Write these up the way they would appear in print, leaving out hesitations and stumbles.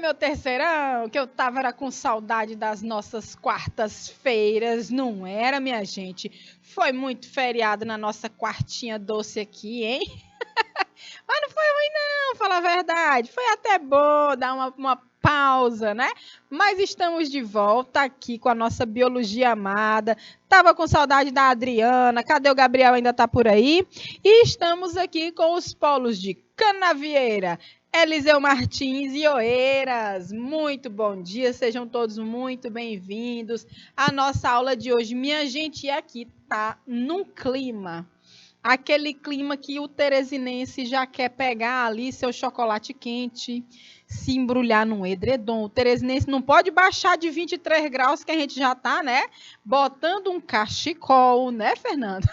meu terceirão, que eu tava era com saudade das nossas quartas-feiras, não era, minha gente? Foi muito feriado na nossa quartinha doce aqui, hein? Mas não foi ruim não, falar a verdade. Foi até bom dar uma pausa, né? Mas estamos de volta aqui com a nossa biologia amada. Tava com saudade da Adriana, cadê o Gabriel? Ainda tá por aí? E estamos aqui com os polos de Canavieira, Eliseu Martins e Oeiras. Muito bom dia, sejam todos muito bem-vindos à nossa aula de hoje. Minha gente, aqui tá num clima, aquele clima que o teresinense já quer pegar ali seu chocolate quente, se embrulhar num edredom. O teresinense não pode baixar de 23 graus, que a gente já tá, né? Botando um cachecol, né, Fernando?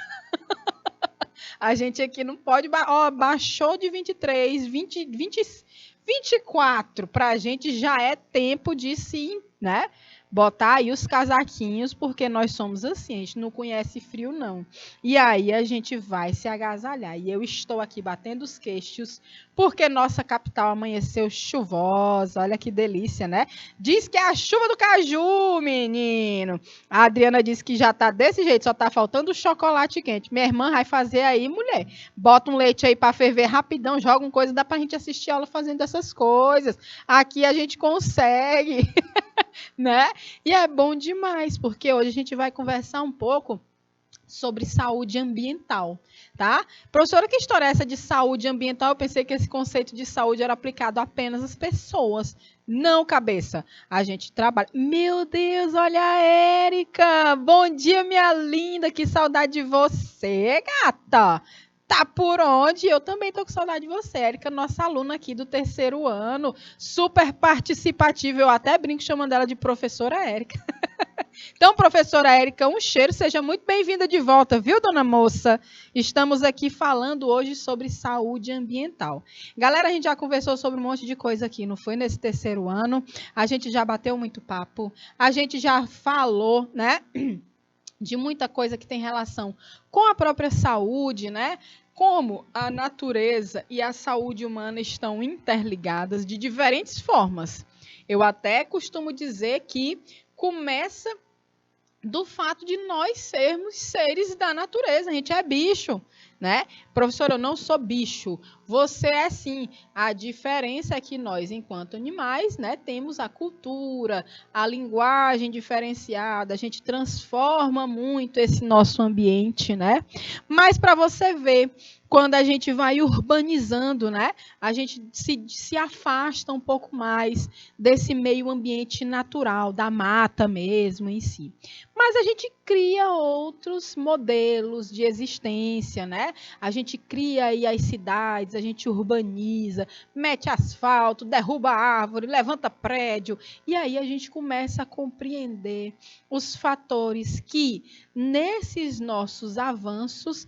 A gente aqui não pode... Ó, baixou de 23, 24. Para a gente já é tempo de se, né, botar aí os casaquinhos, porque nós somos assim, a gente não conhece frio, não. E aí a gente vai se agasalhar. E eu estou aqui batendo os queixos, porque nossa capital amanheceu chuvosa. Olha que delícia, né? Diz que é a chuva do caju, menino. A Adriana disse que já tá desse jeito, só tá faltando chocolate quente. Minha irmã vai fazer aí, mulher. Bota um leite aí para ferver rapidão, joga uma coisa, dá pra gente assistir ela fazendo essas coisas. Aqui a gente consegue. Né? E é bom demais, porque hoje a gente vai conversar um pouco sobre saúde ambiental, tá? Professora, que história é essa de saúde ambiental? Eu pensei que esse conceito de saúde era aplicado apenas às pessoas. Não, cabeça. A gente trabalha... Meu Deus, olha a Érica! Bom dia, minha linda! Que saudade de você, gata! Tá por onde? Eu também tô com saudade de você, Érica, nossa aluna aqui do terceiro ano, super participativa. Eu até brinco chamando ela de professora Érica. Então, professora Érica, um cheiro, seja muito bem-vinda de volta, viu, dona moça? Estamos aqui falando hoje sobre saúde ambiental. Galera, a gente já conversou sobre um monte de coisa aqui, não foi nesse terceiro ano? A gente já bateu muito papo, a gente já falou, né, de muita coisa que tem relação com a própria saúde, né? Como a natureza e a saúde humana estão interligadas de diferentes formas. Eu até costumo dizer que começa do fato de nós sermos seres da natureza, a gente é bicho, né? Professora, eu não sou bicho, você é sim. A diferença é que nós, enquanto animais, né, temos a cultura, a linguagem diferenciada, a gente transforma muito esse nosso ambiente, né? Mas para você ver, quando a gente vai urbanizando, né, a gente se afasta um pouco mais desse meio ambiente natural, da mata mesmo em si. Mas a gente cria outros modelos de existência, né? A gente cria aí as cidades, a gente urbaniza, mete asfalto, derruba árvore, levanta prédio, e aí a gente começa a compreender os fatores que, nesses nossos avanços,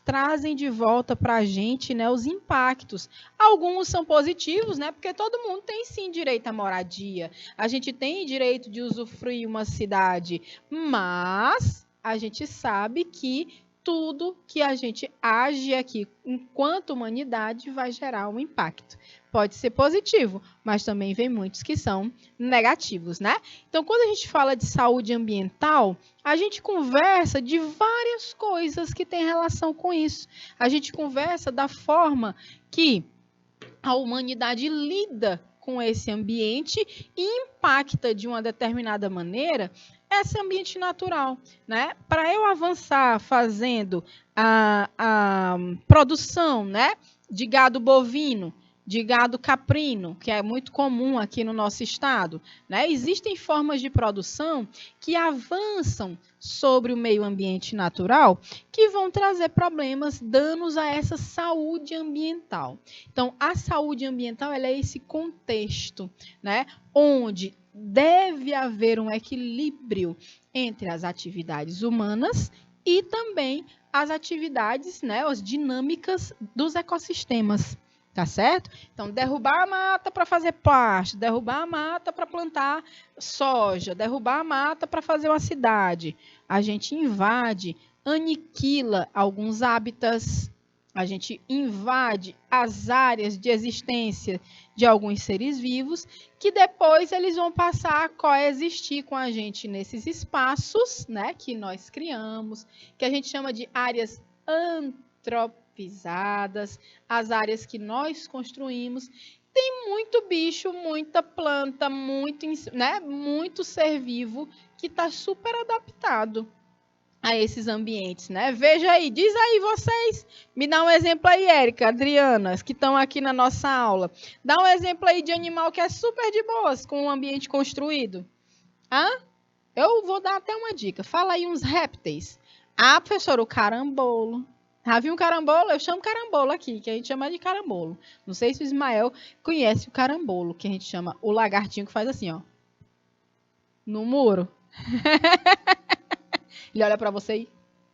trazem de volta para a gente, né, os impactos. Alguns são positivos, né, porque todo mundo tem sim direito à moradia. A gente tem direito de usufruir uma cidade, mas a gente sabe que tudo que a gente age aqui enquanto humanidade vai gerar um impacto. Pode ser positivo, mas também vem muitos que são negativos, né? Então, quando a gente fala de saúde ambiental, a gente conversa de várias coisas que têm relação com isso. A gente conversa da forma que a humanidade lida com esse ambiente e impacta de uma determinada maneira esse ambiente natural, né? Para eu avançar fazendo a produção, né, de gado bovino, de gado caprino, que é muito comum aqui no nosso estado, né? Existem formas de produção que avançam sobre o meio ambiente natural que vão trazer problemas, danos a essa saúde ambiental. Então, a saúde ambiental ela é esse contexto, né, onde deve haver um equilíbrio entre as atividades humanas e também as atividades, né, as dinâmicas dos ecossistemas. Tá certo? Então, derrubar a mata para fazer pasto, derrubar a mata para plantar soja, derrubar a mata para fazer uma cidade. A gente invade, aniquila alguns hábitats, A gente invade as áreas de existência de alguns seres vivos, que depois eles vão passar a coexistir com a gente nesses espaços, né, que nós criamos, que a gente chama de áreas antropizadas, as áreas que nós construímos. Tem muito bicho, muita planta, muito ser vivo que está super adaptado a esses ambientes, né? Veja aí, diz aí vocês, me dá um exemplo aí, Érica, Adriana, que estão aqui na nossa aula. Dá um exemplo aí de animal que é super de boas com um ambiente construído. Eu vou dar até uma dica. Fala aí uns répteis. Professor, o carambolo. Já viu um carambolo? Eu chamo carambolo aqui, que a gente chama de carambolo. Não sei se o Ismael conhece o carambolo, que a gente chama o lagartinho que faz assim, ó, no muro. Ele olha para você e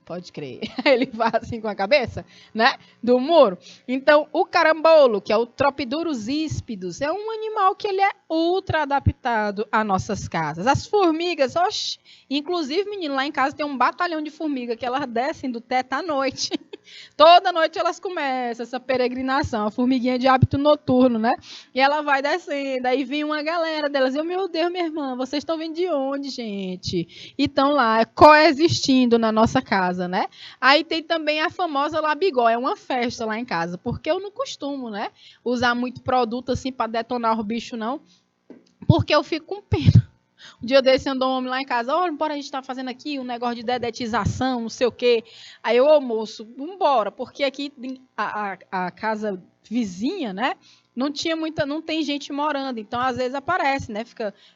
pode crer. Ele vai assim com a cabeça, né? Do muro. Então, o carambolo, que é o Tropidurus híspidos, é um animal que ele é ultra adaptado a nossas casas. As formigas, oxe, inclusive, menino, lá em casa tem um batalhão de formiga que elas descem do teto à noite. Toda noite elas começam essa peregrinação, a formiguinha de hábito noturno, né? E ela vai descendo, aí vem uma galera delas, meu Deus, minha irmã, vocês estão vindo de onde, gente? E estão lá, coexistindo na nossa casa, né? Aí tem também a famosa labigó, é uma festa lá em casa, porque eu não costumo, né, usar muito produto assim para detonar o bicho, não, porque eu fico com pena. Um dia desse andou um homem lá em casa, olha, bora, a gente tá fazendo aqui um negócio de dedetização, não sei o quê. Aí eu, almoço, vambora, porque aqui a casa vizinha, né, não tem gente morando, então às vezes aparece, né,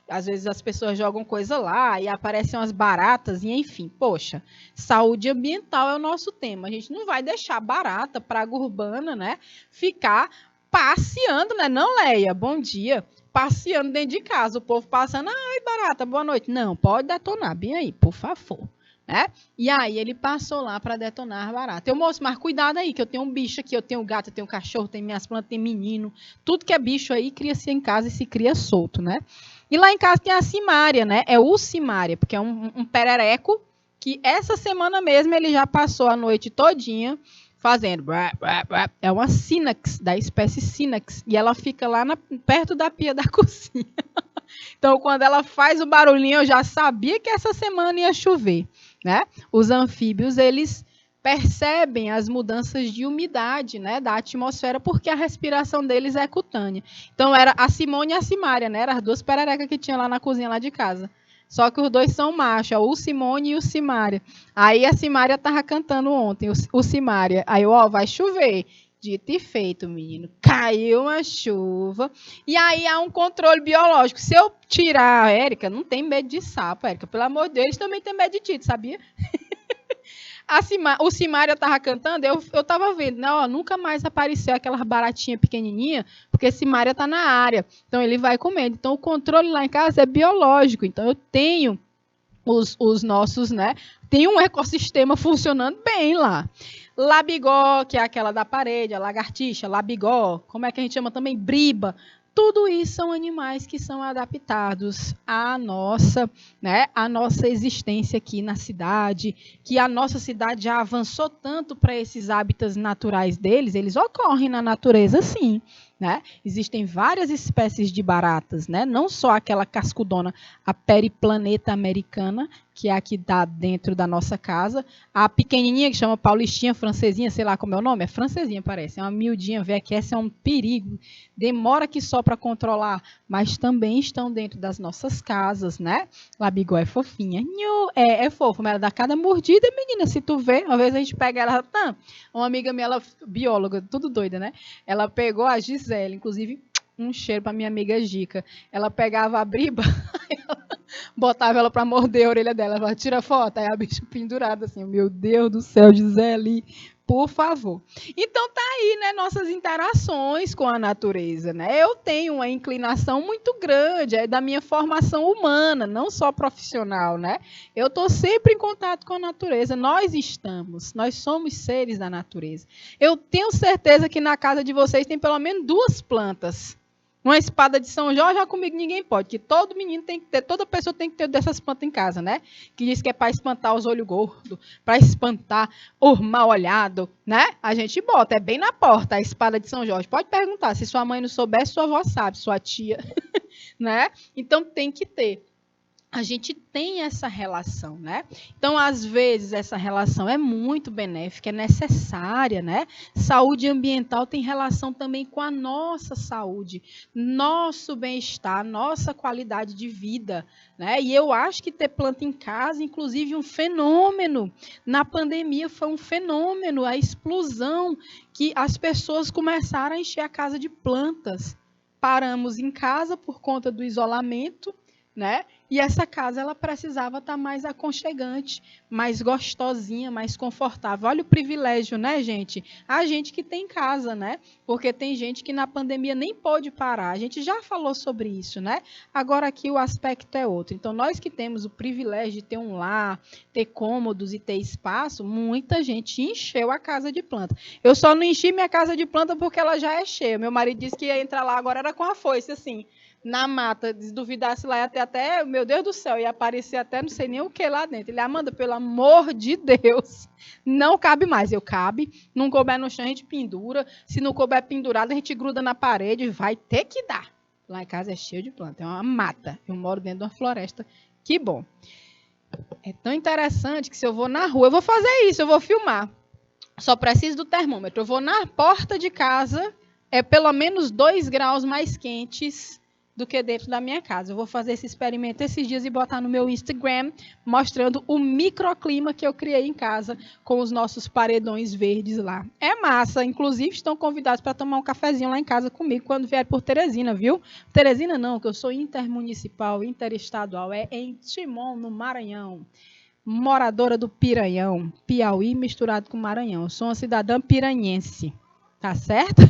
às vezes as pessoas jogam coisa lá e aparecem umas baratas e enfim, poxa, saúde ambiental é o nosso tema, a gente não vai deixar barata, praga urbana, né, ficar passeando, né, não, Leia, bom dia, passeando dentro de casa, o povo passando, ai, barata, boa noite. Não, pode detonar, bem aí, por favor. Né? E aí ele passou lá para detonar a barata. Eu, moço, mas cuidado aí, que eu tenho um bicho aqui, eu tenho gato, eu tenho cachorro, tenho minhas plantas, tenho menino. Tudo que é bicho aí cria-se em casa e se cria solto, né? E lá em casa tem a simária, né? É o simária, porque é um perereco que essa semana mesmo ele já passou a noite todinha fazendo. É uma sínax, da espécie sínax. E ela fica lá perto da pia da cozinha. Então, quando ela faz o barulhinho, eu já sabia que essa semana ia chover. Né? Os anfíbios, eles percebem as mudanças de umidade, né, da atmosfera, porque a respiração deles é cutânea. Então, era a Simone e a Simária, né? Eram as duas pererecas que tinha lá na cozinha lá de casa. Só que os dois são machos, o Simone e o Simária. Aí a Simária tava cantando ontem, o Simária. Aí, vai chover. Dito e feito, menino. Caiu uma chuva. E aí há um controle biológico. Se eu tirar a Érica, não tem medo de sapo, Érica. Pelo amor de Deus, eles também têm medo de ti, sabia? O Simária estava cantando, eu estava vendo, né? Nunca mais apareceu aquela baratinha pequenininha, porque Simária está na área. Então, ele vai comendo. Então, o controle lá em casa é biológico. Então, eu tenho os nossos, né? Tem um ecossistema funcionando bem lá. Labigó, que é aquela da parede, a lagartixa, labigó, como é que a gente chama também? Briba. Tudo isso são animais que são adaptados à nossa, né, à nossa existência aqui na cidade, que a nossa cidade já avançou tanto para esses hábitats naturais deles, eles ocorrem na natureza sim. Né? Existem várias espécies de baratas, né? Não só aquela cascudona, a periplaneta americana, que é a que está dentro da nossa casa, a pequenininha que chama paulistinha, francesinha, sei lá como é o nome, é francesinha parece, é uma miudinha, velha, que essa é um perigo, demora que só para controlar, mas também estão dentro das nossas casas, né? Labigó é fofinha, é fofo, mas ela dá cada mordida, menina, se tu vê, uma vez a gente pega ela, uma amiga minha, ela, bióloga, tudo doida, né? Ela pegou a Gisele, inclusive, um cheiro para minha amiga Gica. Ela pegava a briba, botava ela para morder a orelha dela. Ela tira foto, aí a bicha pendurada assim. Meu Deus do céu, Gisele, por favor. Então tá aí, né, nossas interações com a natureza, né? Eu tenho uma inclinação muito grande, é da minha formação humana, não só profissional, né? Eu estou sempre em contato com a natureza. Nós somos seres da natureza. Eu tenho certeza que na casa de vocês tem pelo menos 2 plantas. Uma espada de São Jorge, já comigo ninguém pode, que todo menino tem que ter, toda pessoa tem que ter dessas plantas em casa, né? Que diz que é para espantar os olhos gordos, para espantar o mal olhado, né? A gente bota, é bem na porta a espada de São Jorge. Pode perguntar, se sua mãe não souber, sua avó sabe, sua tia, né? Então tem que ter. A gente tem essa relação, né? Então, às vezes, essa relação é muito benéfica, é necessária, né? Saúde ambiental tem relação também com a nossa saúde, nosso bem-estar, nossa qualidade de vida, né? E eu acho que ter planta em casa, inclusive, um fenômeno. Na pandemia foi um fenômeno, a explosão que as pessoas começaram a encher a casa de plantas. Paramos em casa por conta do isolamento, né? E essa casa ela precisava estar mais aconchegante, mais gostosinha, mais confortável. Olha o privilégio, né, gente? A gente que tem casa, né? Porque tem gente que na pandemia nem pôde parar. A gente já falou sobre isso, né? Agora aqui o aspecto é outro. Então, nós que temos o privilégio de ter um lar, ter cômodos e ter espaço, muita gente encheu a casa de planta. Eu só não enchi minha casa de planta porque ela já é cheia. Meu marido disse que ia entrar lá agora era com a foice, assim, na mata, se duvidasse lá, ia até, meu Deus do céu, ia aparecer até não sei nem o que lá dentro. Ele, Amanda, pelo amor de Deus, não cabe mais. Eu cabe, não couber no chão, a gente pendura. Se não couber pendurado, a gente gruda na parede, vai ter que dar. Lá em casa é cheio de planta, é uma mata. Eu moro dentro de uma floresta, que bom. É tão interessante que se eu vou na rua, eu vou fazer isso, eu vou filmar. Só preciso do termômetro. Eu vou na porta de casa, é pelo menos 2 graus mais quentes do que dentro da minha casa. Eu vou fazer esse experimento esses dias e botar no meu Instagram, mostrando o microclima que eu criei em casa com os nossos paredões verdes lá. É massa. Inclusive, estão convidados para tomar um cafezinho lá em casa comigo quando vier por Teresina, viu? Teresina não, que eu sou intermunicipal, interestadual. É em Timon, no Maranhão. Moradora do Piranhão. Piauí misturado com Maranhão. Eu sou uma cidadã piranhense. Tá certo?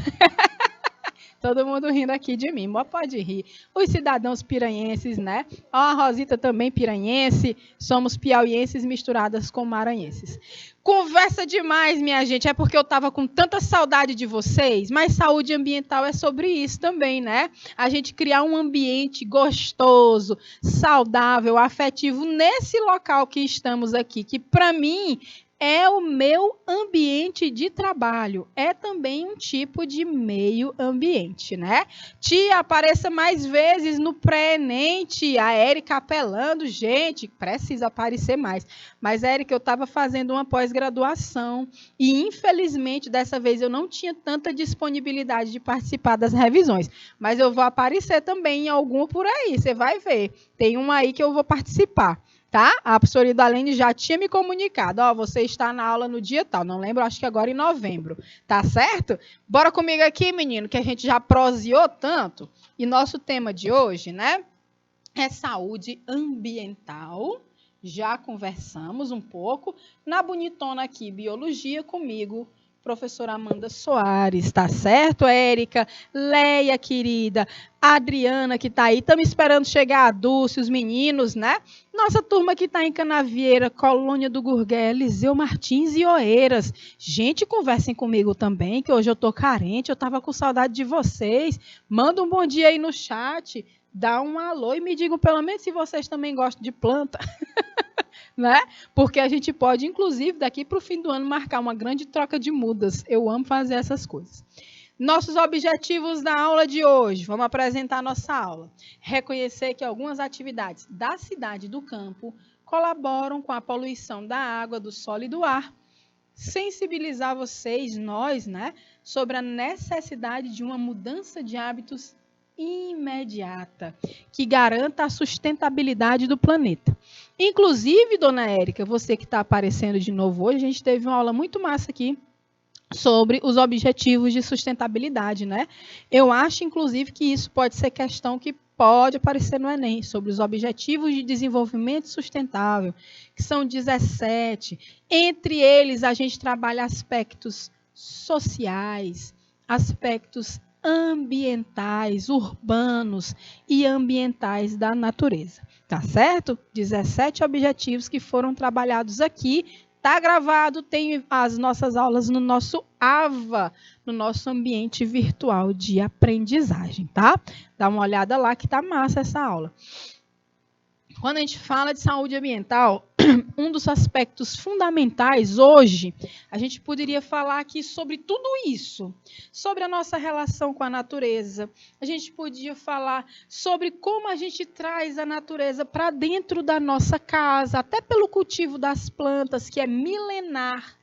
Todo mundo rindo aqui de mim, mas pode rir. Os cidadãos piranhenses, né? Ó, a Rosita também piranhense. Somos piauienses misturadas com maranhenses. Conversa demais, minha gente. É porque eu estava com tanta saudade de vocês, mas saúde ambiental é sobre isso também, né? A gente criar um ambiente gostoso, saudável, afetivo nesse local que estamos aqui, que para mim é o meu ambiente de trabalho. É também um tipo de meio ambiente, né? Tia, apareça mais vezes no pré-ENEM, tia. A Érica apelando. Gente, precisa aparecer mais. Mas, Érica, eu estava fazendo uma pós-graduação e, infelizmente, dessa vez eu não tinha tanta disponibilidade de participar das revisões. Mas eu vou aparecer também em alguma por aí. Você vai ver. Tem uma aí que eu vou participar. Tá? A professora Idalene já tinha me comunicado. Ó, você está na aula no dia tal. Não lembro, acho que agora em novembro. Tá certo? Bora comigo aqui, menino, que a gente já proseou tanto. E nosso tema de hoje, né? É saúde ambiental. Já conversamos um pouco. Na bonitona aqui, biologia, comigo, professora Amanda Soares, tá certo, Érica? Leia, querida. Adriana, que está aí. Estamos esperando chegar a Dulce, os meninos, né? Nossa turma que está em Canavieira, Colônia do Gurgué, Eliseu Martins e Oeiras. Gente, conversem comigo também, que hoje eu estou carente, eu estava com saudade de vocês. Manda um bom dia aí no chat, dá um alô e me digam pelo menos se vocês também gostam de planta. Né? Porque a gente pode, inclusive, daqui para o fim do ano, marcar uma grande troca de mudas. Eu amo fazer essas coisas. Nossos objetivos da aula de hoje. Vamos apresentar a nossa aula. Reconhecer que algumas atividades da cidade e do campo colaboram com a poluição da água, do solo e do ar. Sensibilizar vocês, nós, né, sobre a necessidade de uma mudança de hábitos imediata, que garanta a sustentabilidade do planeta. Inclusive, dona Érica, você que está aparecendo de novo hoje, a gente teve uma aula muito massa aqui sobre os objetivos de sustentabilidade, né? Eu acho, inclusive, que isso pode ser questão que pode aparecer no Enem, sobre os objetivos de desenvolvimento sustentável, que são 17. Entre eles, a gente trabalha aspectos sociais, aspectos ambientais, urbanos e ambientais da natureza. Tá certo? 17 objetivos que foram trabalhados aqui Tá gravado, tem as nossas aulas no nosso AVA, no nosso ambiente virtual de aprendizagem, tá? Dá uma olhada lá que tá massa essa aula. Quando a gente fala de saúde ambiental, um dos aspectos fundamentais hoje, a gente poderia falar aqui sobre tudo isso, sobre a nossa relação com a natureza. A gente podia falar sobre como a gente traz a natureza para dentro da nossa casa, até pelo cultivo das plantas, que é milenar.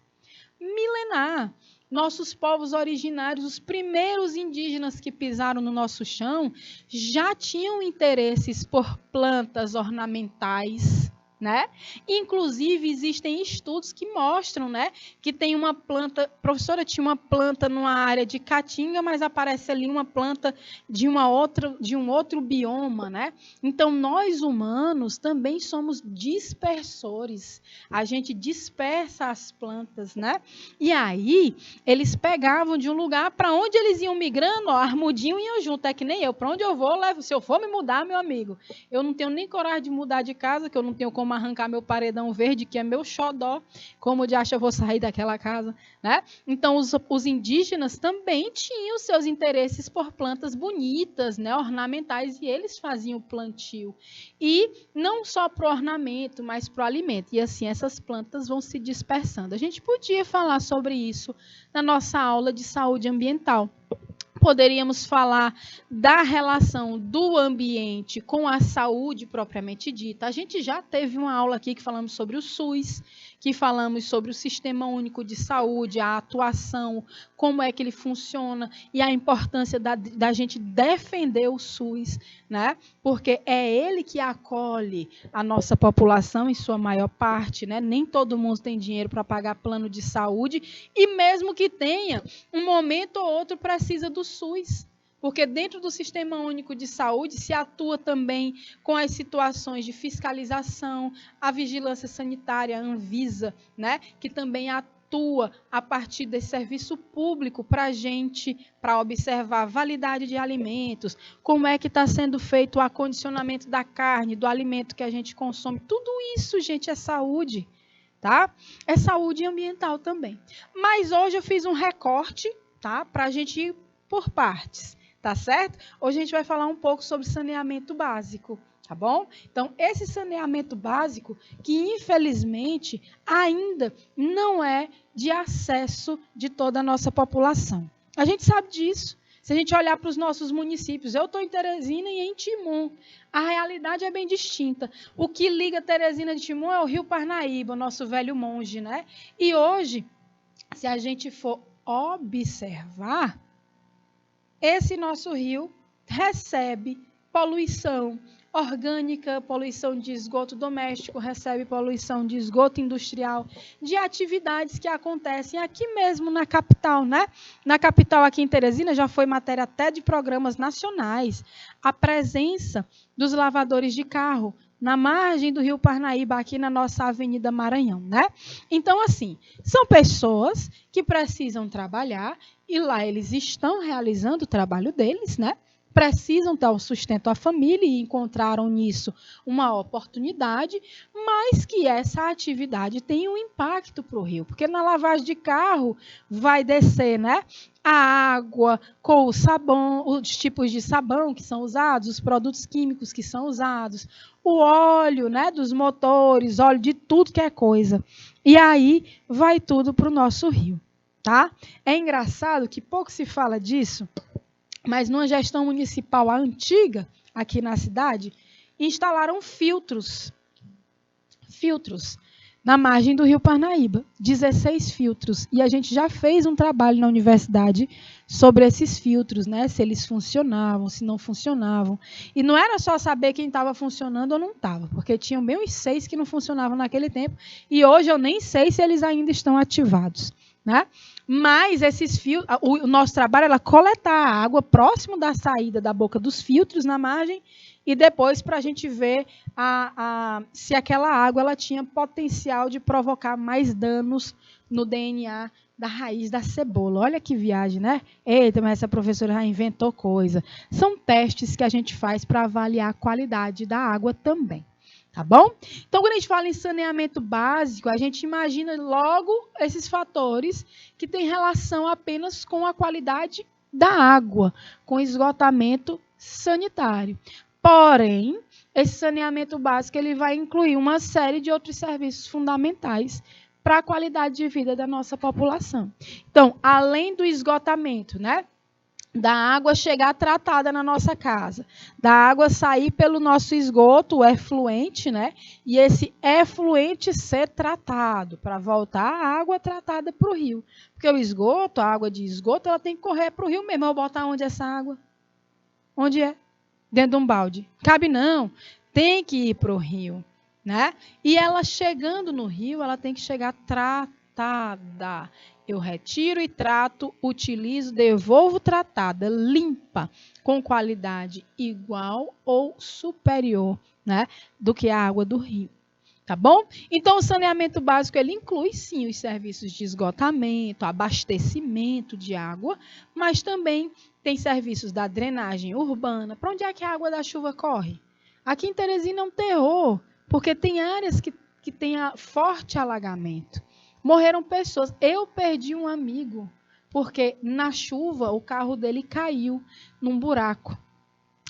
Milenar. Nossos povos originários, os primeiros indígenas que pisaram no nosso chão, já tinham interesses por plantas ornamentais, né? Inclusive, existem estudos que mostram, né, que tem uma planta, professora, tinha uma planta numa área de caatinga, mas aparece ali uma planta de um outro bioma, né? Então, nós humanos também somos dispersores. A gente dispersa as plantas, né? E aí, eles pegavam de um lugar para onde eles iam migrando, ó, armudinho iam junto, é que nem eu, para onde eu vou, levo. Se eu for me mudar, meu amigo, eu não tenho nem coragem de mudar de casa, que eu não tenho como arrancar meu paredão verde, que é meu xodó, como de acha eu vou sair daquela casa, né? Então, os indígenas também tinham seus interesses por plantas bonitas, né, ornamentais, e eles faziam o plantio. E não só para o ornamento, mas para o alimento. E assim, essas plantas vão se dispersando. A gente podia falar sobre isso na nossa aula de saúde ambiental. Poderíamos falar da relação do ambiente com a saúde propriamente dita. A gente já teve uma aula aqui que falamos sobre o SUS, que falamos sobre o Sistema Único de Saúde, a atuação, como é que ele funciona e a importância da gente defender o SUS, né? Porque é ele que acolhe a nossa população em sua maior parte, né? Nem todo mundo tem dinheiro para pagar plano de saúde e mesmo que tenha, um momento ou outro precisa do SUS. Porque dentro do Sistema Único de Saúde se atua também com as situações de fiscalização, a vigilância sanitária, a Anvisa, né, que também atua a partir desse serviço público para a gente, para observar a validade de alimentos, como é que está sendo feito o acondicionamento da carne, do alimento que a gente consome. Tudo isso, gente, é saúde, tá? É saúde ambiental também. Mas hoje eu fiz um recorte, tá, para a gente ir por partes. Tá certo? Hoje a gente vai falar um pouco sobre saneamento básico, tá bom? Então, esse saneamento básico, que infelizmente ainda não é de acesso de toda a nossa população. A gente sabe disso. Se a gente olhar para os nossos municípios, eu estou em Teresina e em Timon, a realidade é bem distinta. O que liga Teresina de Timon é o Rio Parnaíba, o nosso velho monge, né? E hoje, se a gente for observar, esse nosso rio recebe poluição orgânica, poluição de esgoto doméstico, recebe poluição de esgoto industrial, de atividades que acontecem aqui mesmo na capital, né? Na capital, aqui em Teresina, já foi matéria até de programas nacionais, a presença dos lavadores de carro na margem do Rio Parnaíba, aqui na nossa Avenida Maranhão, né? Então, assim, são pessoas que precisam trabalhar e lá eles estão realizando o trabalho deles, né? Precisam dar o sustento à família e encontraram nisso uma oportunidade, mas que essa atividade tem um impacto para o rio, porque na lavagem de carro vai descer, né, a água com o sabão, os tipos de sabão que são usados, os produtos químicos que são usados, o óleo, né, dos motores, óleo de tudo que é coisa. E aí vai tudo para o nosso rio, tá? É engraçado que pouco se fala disso, mas numa gestão municipal antiga, aqui na cidade, instalaram filtros na margem do Rio Parnaíba, 16 filtros. E a gente já fez um trabalho na universidade sobre esses filtros, né? Se eles funcionavam, se não funcionavam. E não era só saber quem estava funcionando ou não estava, porque tinham bem uns 6 que não funcionavam naquele tempo, e hoje eu nem sei se eles ainda estão ativados, né? Mas esses filtros, o nosso trabalho era coletar a água próximo da saída da boca dos filtros na margem e depois para a gente ver se aquela água ela tinha potencial de provocar mais danos no DNA da raiz da cebola. Olha que viagem, né? Eita, mas essa professora já inventou coisa. São testes que a gente faz para avaliar a qualidade da água também. Tá bom? Então, quando a gente fala em saneamento básico, a gente imagina logo esses fatores que têm relação apenas com a qualidade da água, com esgotamento sanitário. Porém, esse saneamento básico ele vai incluir uma série de outros serviços fundamentais para a qualidade de vida da nossa população. Então, além do esgotamento, né? Da água chegar tratada na nossa casa, da água sair pelo nosso esgoto, o efluente, né? E esse efluente ser tratado para voltar a água tratada para o rio. Porque o esgoto, a água de esgoto, ela tem que correr para o rio mesmo. Eu vou botar onde essa água? Onde é? Dentro de um balde. Cabe não. Tem que ir para o rio, né? E ela chegando no rio, ela tem que chegar tratada. Eu retiro e trato, utilizo, devolvo tratada, limpa, com qualidade igual ou superior, né, do que a água do rio. Tá bom? Então, o saneamento básico, ele inclui, sim, os serviços de esgotamento, abastecimento de água, mas também tem serviços da drenagem urbana. Para onde é que a água da chuva corre? Aqui em Teresina é um terror, porque tem áreas que têm forte alagamento. Morreram pessoas. Eu perdi um amigo, porque na chuva o carro dele caiu num buraco.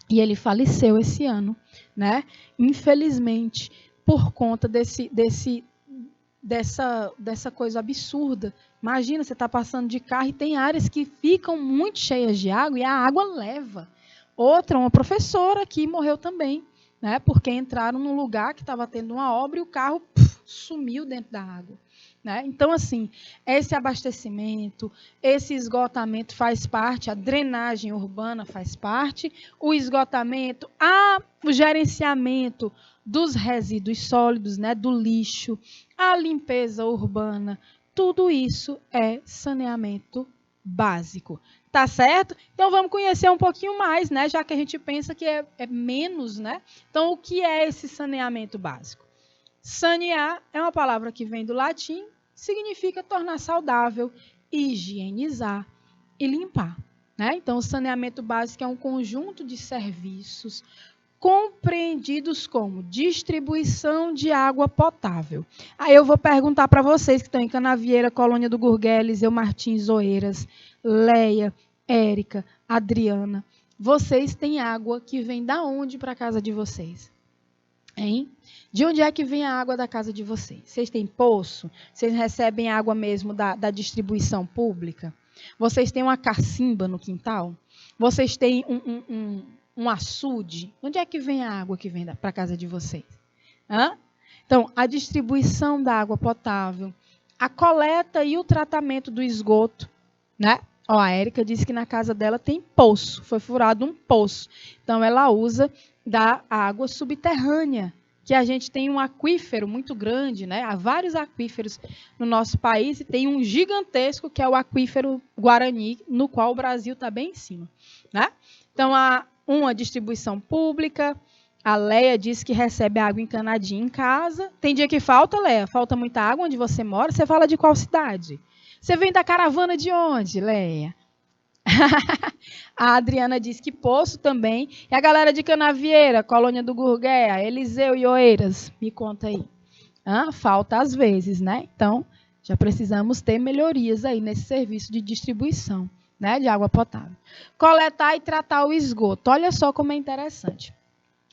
E ele faleceu esse ano, né? Infelizmente, por conta dessa coisa absurda. Imagina, você está passando de carro e tem áreas que ficam muito cheias de água e a água leva. Outra, uma professora que morreu também, né? Porque entraram num lugar que estava tendo uma obra e o carro sumiu dentro da água. Né? Então, assim, esse abastecimento, esse esgotamento faz parte, a drenagem urbana faz parte, o esgotamento, o gerenciamento dos resíduos sólidos, né, do lixo, a limpeza urbana, tudo isso é saneamento básico. Tá certo? Então, vamos conhecer um pouquinho mais, né, já que a gente pensa que é menos, né? Então, o que é esse saneamento básico? Sanear é uma palavra que vem do latim, significa tornar saudável, higienizar e limpar. Né? Então, o saneamento básico é um conjunto de serviços compreendidos como distribuição de água potável. Aí eu vou perguntar para vocês que estão em Canavieira, Colônia do Gurgueles, Eu Martins, Oeiras, Leia, Érica, Adriana, vocês têm água que vem da onde para a casa de vocês? Hein? De onde é que vem a água da casa de vocês? Vocês têm poço? Vocês recebem água mesmo da distribuição pública? Vocês têm uma cacimba no quintal? Vocês têm um açude? De onde é que vem a água que vem para a casa de vocês? Hã? Então, a distribuição da água potável, a coleta e o tratamento do esgoto, né? Ó, a Érica disse que na casa dela tem poço, foi furado um poço. Então, ela usa da água subterrânea, que a gente tem um aquífero muito grande, né? Há vários aquíferos no nosso país e tem um gigantesco que é o aquífero Guarani, no qual o Brasil está bem em cima, né? Então, há uma distribuição pública. A Leia disse que recebe água encanadinha em casa. Tem dia que falta, Leia? Falta muita água onde você mora? Você fala de qual cidade? Você vem da caravana de onde, Leia? A Adriana disse que poço também. E a galera de Canavieira, Colônia do Gurgueia, Eliseu e Oeiras, me conta aí. Falta às vezes, né? Então, já precisamos ter melhorias aí nesse serviço de distribuição, né, de água potável. Coletar e tratar o esgoto. Olha só como é interessante.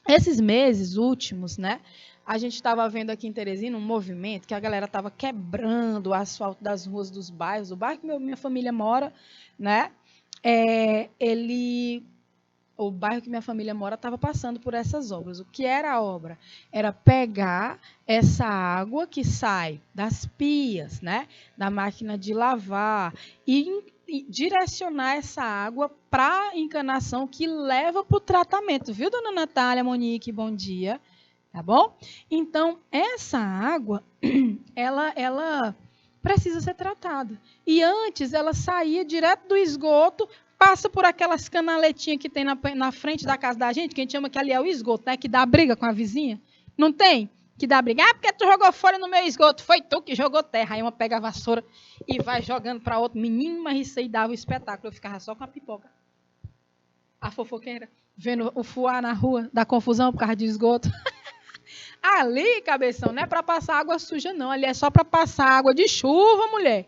Esses meses últimos, né, a gente estava vendo aqui em Teresina um movimento que a galera estava quebrando o asfalto das ruas dos bairros. O bairro que minha família mora, né? O bairro que minha família mora estava passando por essas obras. O que era a obra? Era pegar essa água que sai das pias, né, da máquina de lavar, e direcionar essa água para a encanação que leva para o tratamento. Viu, dona Natália, Monique? Bom dia. Tá bom? Então, essa água, ela precisa ser tratada. E antes, ela saía direto do esgoto, passa por aquelas canaletinhas que tem na frente da casa da gente, que a gente chama que ali é o esgoto, né? Que dá briga com a vizinha. Não tem? Que dá briga. Porque tu jogou folha no meu esgoto. Foi tu que jogou terra. Aí uma pega a vassoura e vai jogando para outro. Menino, mas isso aí dava um espetáculo. Eu ficava só com a pipoca. A fofoqueira, vendo o fuar na rua, da confusão por causa de esgoto. Ali, cabeção, não é para passar água suja, não. Ali é só para passar água de chuva, mulher.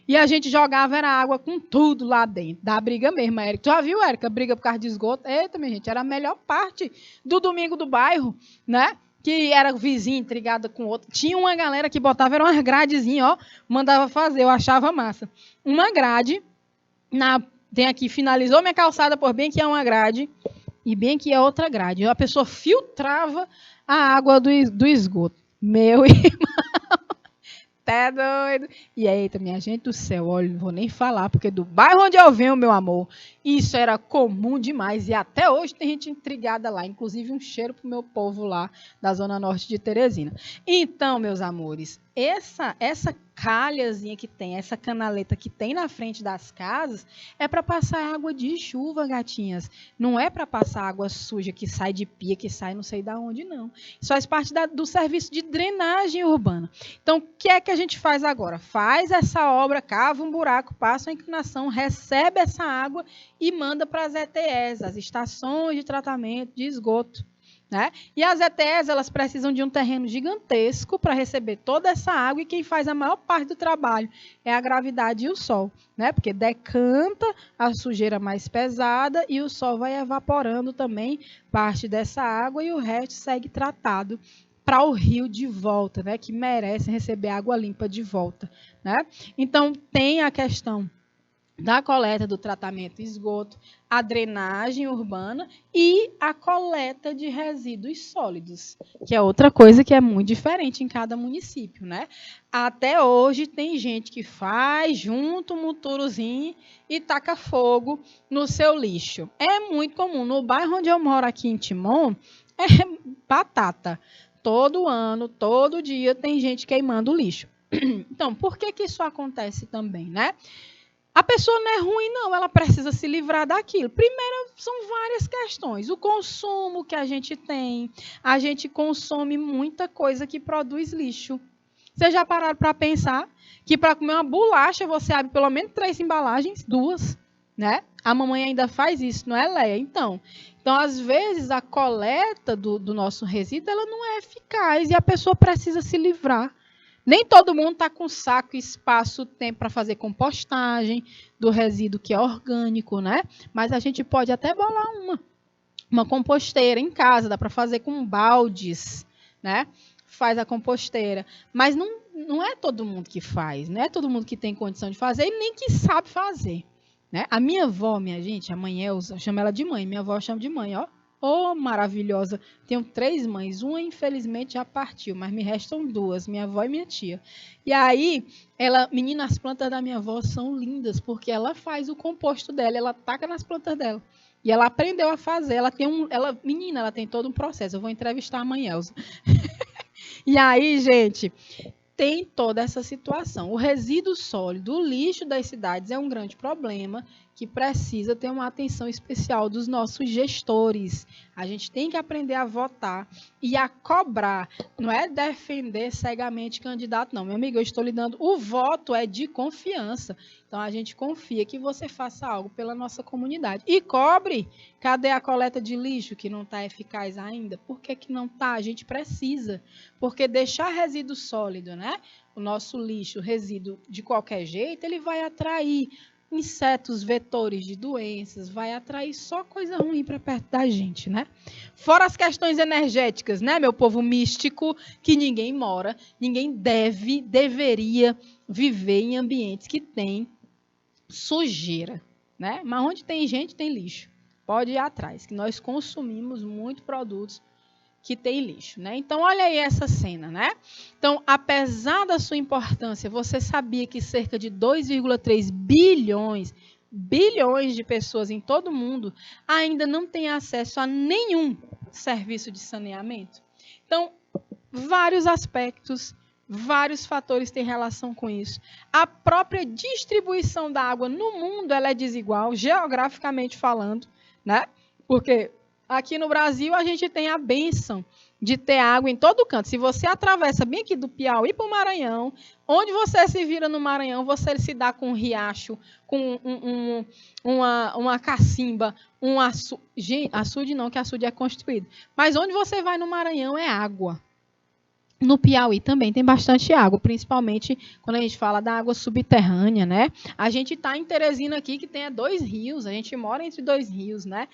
E a gente jogava era água com tudo lá dentro. Da briga mesmo, Érica. Tu já viu, Érica? Briga por causa de esgoto? Eita, minha gente, era a melhor parte do domingo do bairro, né? Que era vizinho intrigada com outro. Tinha uma galera que botava, era umas gradezinhas, ó. Mandava fazer, eu achava massa. Uma grade, tem aqui, finalizou minha calçada, por bem que é uma grade. E bem que é outra grade. A pessoa filtrava a água do esgoto. Meu tá doido. E aí, minha gente do céu, olha, não vou nem falar, porque do bairro onde eu venho, meu amor, isso era comum demais. E até hoje tem gente intrigada lá. Inclusive um cheiro pro meu povo lá da Zona Norte de Teresina. Então, meus amores, essa calhazinha que tem, essa canaleta que tem na frente das casas, é para passar água de chuva, gatinhas. Não é para passar água suja que sai de pia, que sai não sei da onde, não. Isso faz parte do serviço de drenagem urbana. Então, o que é que a gente faz agora? Faz essa obra, cava um buraco, passa uma inclinação, recebe essa água e manda para as ETEs, as estações de tratamento de esgoto. Né? E as ETEs, elas precisam de um terreno gigantesco para receber toda essa água, e quem faz a maior parte do trabalho é a gravidade e o sol, né? Porque decanta a sujeira mais pesada e o sol vai evaporando também parte dessa água e o resto segue tratado para o rio de volta, né? Que merece receber água limpa de volta, né? Então, tem a questão da coleta, do tratamento de esgoto, a drenagem urbana e a coleta de resíduos sólidos, que é outra coisa que é muito diferente em cada município, né? Até hoje tem gente que faz, junta um montorozinho e taca fogo no seu lixo. É muito comum. No bairro onde eu moro aqui em Timon, é batata. Todo ano, todo dia tem gente queimando o lixo. Então, por que isso acontece também, né? A pessoa não é ruim, não, ela precisa se livrar daquilo. Primeiro, são várias questões. O consumo que a gente tem, a gente consome muita coisa que produz lixo. Vocês já pararam para pensar que para comer uma bolacha você abre pelo menos 3 embalagens, 2, né? A mamãe ainda faz isso, não é, Leia? Então, às vezes, a coleta do nosso resíduo ela não é eficaz e a pessoa precisa se livrar. Nem todo mundo está com saco, espaço, tempo para fazer compostagem do resíduo que é orgânico, né? Mas a gente pode até bolar uma composteira em casa, dá para fazer com baldes, né? Faz a composteira. Mas não é todo mundo que faz, não é todo mundo que tem condição de fazer e nem que sabe fazer, né? A minha avó, minha gente, a mãe Elza, eu chamo ela de mãe, minha avó chama de mãe, ó. Oh, maravilhosa. Tenho 3 mães. Uma, infelizmente, já partiu, mas me restam 2, minha avó e minha tia. E aí, menina, as plantas da minha avó são lindas, porque ela faz o composto dela, ela taca nas plantas dela. E ela aprendeu a fazer. Menina, ela tem todo um processo. Eu vou entrevistar a mãe Elza. E aí, gente, tem toda essa situação. O resíduo sólido, o lixo das cidades é um grande problema que precisa ter uma atenção especial dos nossos gestores. A gente tem que aprender a votar e a cobrar. Não é defender cegamente candidato, não. Meu amigo, eu estou lhe dando... O voto é de confiança. Então, a gente confia que você faça algo pela nossa comunidade. E cobre. Cadê a coleta de lixo que não está eficaz ainda? Por que não está? A gente precisa. Porque deixar resíduo sólido, né? O nosso lixo, resíduo, de qualquer jeito, ele vai atrair insetos vetores de doenças, vai atrair só coisa ruim para perto da gente, né? Fora as questões energéticas, né, meu povo místico, que ninguém mora, ninguém deveria viver em ambientes que tem sujeira, né? Mas onde tem gente, tem lixo. Pode ir atrás, que nós consumimos muitos produtos que tem lixo, né? Então, olha aí essa cena, né? Então, apesar da sua importância, você sabia que cerca de 2,3 bilhões de pessoas em todo o mundo ainda não têm acesso a nenhum serviço de saneamento? Então, vários aspectos, vários fatores têm relação com isso. A própria distribuição da água no mundo, ela é desigual, geograficamente falando, né? Porque aqui no Brasil, a gente tem a bênção de ter água em todo canto. Se você atravessa bem aqui do Piauí para o Maranhão, onde você se vira no Maranhão, você se dá com um riacho, com uma cacimba, um açude. Gente, açude não, que açude é construído. Mas onde você vai no Maranhão é água. No Piauí também tem bastante água, principalmente quando a gente fala da água subterrânea, né? A gente está em Teresina aqui, que tem 2 rios, a gente mora entre 2 rios, né?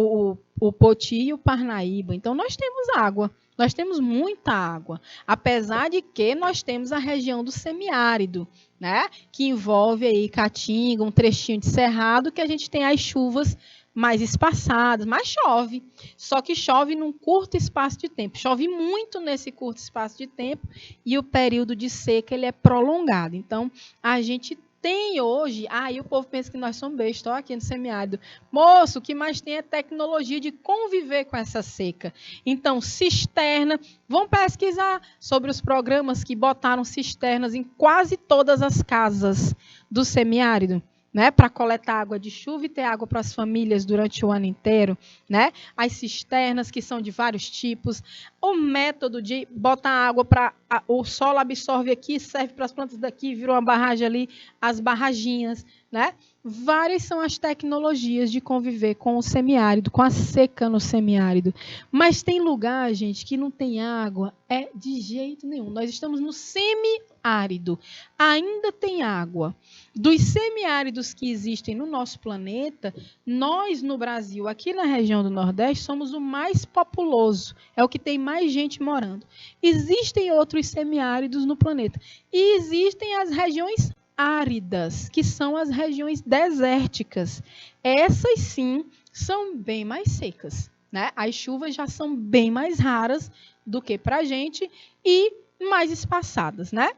O Poti e o Parnaíba. Então, nós temos água, nós temos muita água. Apesar de que nós temos a região do semiárido, né? Que envolve aí Caatinga, um trechinho de cerrado, que a gente tem as chuvas mais espaçadas, mas chove. Só que chove num curto espaço de tempo. Chove muito nesse curto espaço de tempo e o período de seca ele é prolongado. Então, a gente tem hoje... Aí o povo pensa que nós somos bestas, ó, aqui no semiárido. Moço, o que mais tem é tecnologia de conviver com essa seca. Então, cisterna... Vão pesquisar sobre os programas que botaram cisternas em quase todas as casas do semiárido, né, para coletar água de chuva e ter água para as famílias durante o ano inteiro, né? As cisternas, que são de vários tipos, o método de botar água para o solo absorve aqui, serve para as plantas daqui, vira uma barragem ali, as barraginhas, né? Várias são as tecnologias de conviver com o semiárido, com a seca no semiárido. Mas tem lugar, gente, que não tem água, de jeito nenhum. Nós estamos no semiárido, ainda tem água. Dos semiáridos que existem no nosso planeta, nós no Brasil, aqui na região do Nordeste, somos o mais populoso, é o que tem mais gente morando. Existem outros semiáridos no planeta e existem as regiões áridas, que são as regiões desérticas. Essas sim são bem mais secas, né? As chuvas já são bem mais raras do que para a gente e mais espaçadas, né?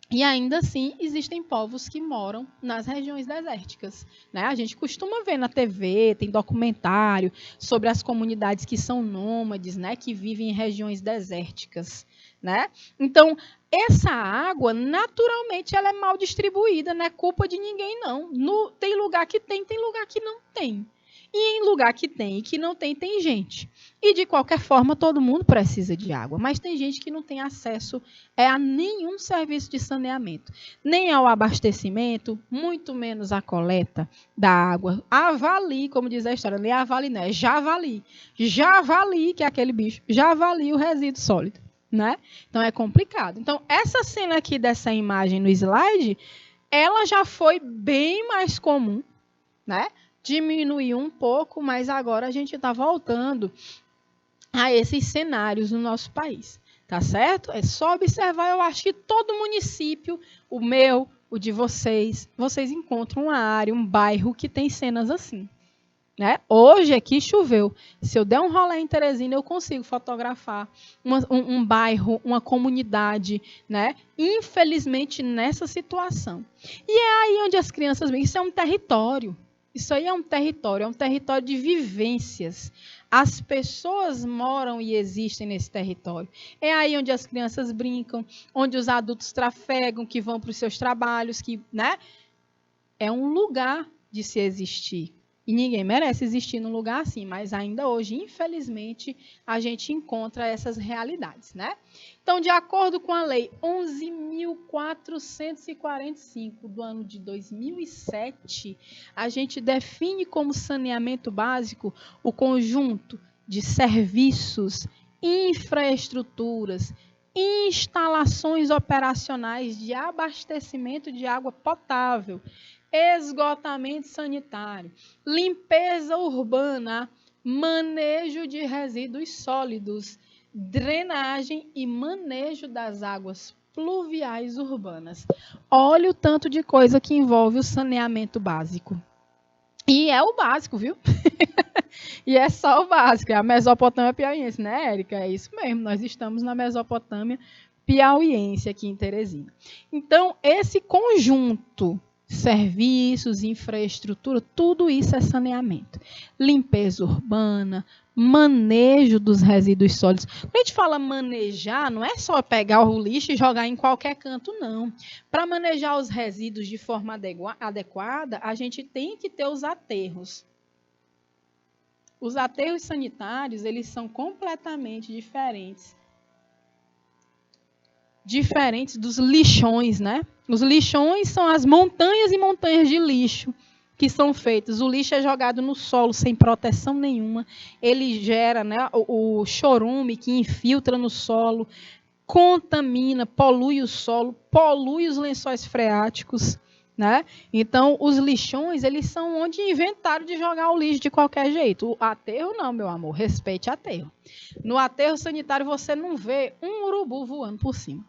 E ainda assim, existem povos que moram nas regiões desérticas, né? A gente costuma ver na TV, tem documentário sobre as comunidades que são nômades, né? Que vivem em regiões desérticas, né? Então, essa água, naturalmente, ela é mal distribuída, não é culpa de ninguém, não. Tem lugar que tem lugar que não tem. E em lugar que tem e que não tem, tem gente. E, de qualquer forma, todo mundo precisa de água. Mas tem gente que não tem acesso a nenhum serviço de saneamento. Nem ao abastecimento, muito menos à coleta da água. Avali, como diz a história, nem avali, não, é javali. Javali, que é aquele bicho, javali o resíduo sólido, né? Então, é complicado. Então, essa cena aqui dessa imagem no slide, ela já foi bem mais comum, né? Diminuiu um pouco, mas agora a gente está voltando a esses cenários no nosso país, tá certo? É só observar, eu acho que todo município, o meu, o de vocês encontram uma área, um bairro que tem cenas assim, né? Hoje aqui choveu. Se eu der um rolê em Teresina, eu consigo fotografar um bairro, uma comunidade, né? Infelizmente, nessa situação. E é aí onde as crianças... Isso é um território. Isso aí é um território de vivências. As pessoas moram e existem nesse território. É aí onde as crianças brincam, onde os adultos trafegam, que vão para os seus trabalhos, que, né? É um lugar de se existir. E ninguém merece existir num lugar assim, mas ainda hoje, infelizmente, a gente encontra essas realidades, né? Então, de acordo com a Lei 11.445 do ano de 2007, a gente define como saneamento básico o conjunto de serviços, infraestruturas, instalações operacionais de abastecimento de água potável, esgotamento sanitário, limpeza urbana, manejo de resíduos sólidos, drenagem e manejo das águas pluviais urbanas. Olha o tanto de coisa que envolve o saneamento básico. E é o básico, viu? E é só o básico, é a Mesopotâmia piauiense, né, Érica? É isso mesmo, nós estamos na Mesopotâmia piauiense aqui em Teresina. Então, esse conjunto, serviços, infraestrutura, tudo isso é saneamento. Limpeza urbana, manejo dos resíduos sólidos. Quando a gente fala manejar, não é só pegar o lixo e jogar em qualquer canto, não. Para manejar os resíduos de forma adequada, a gente tem que ter os aterros. Os aterros sanitários, eles são completamente diferentes dos lixões, né? Os lixões são as montanhas e montanhas de lixo que são feitos. O lixo é jogado no solo sem proteção nenhuma. Ele gera, né, o chorume que infiltra no solo. contamina, polui o solo, polui os lençóis freáticos, né? Então, os lixões, eles são onde inventaram de jogar o lixo de qualquer jeito. O aterro não, meu amor, respeite aterro. No aterro sanitário, você não vê um urubu voando por cima.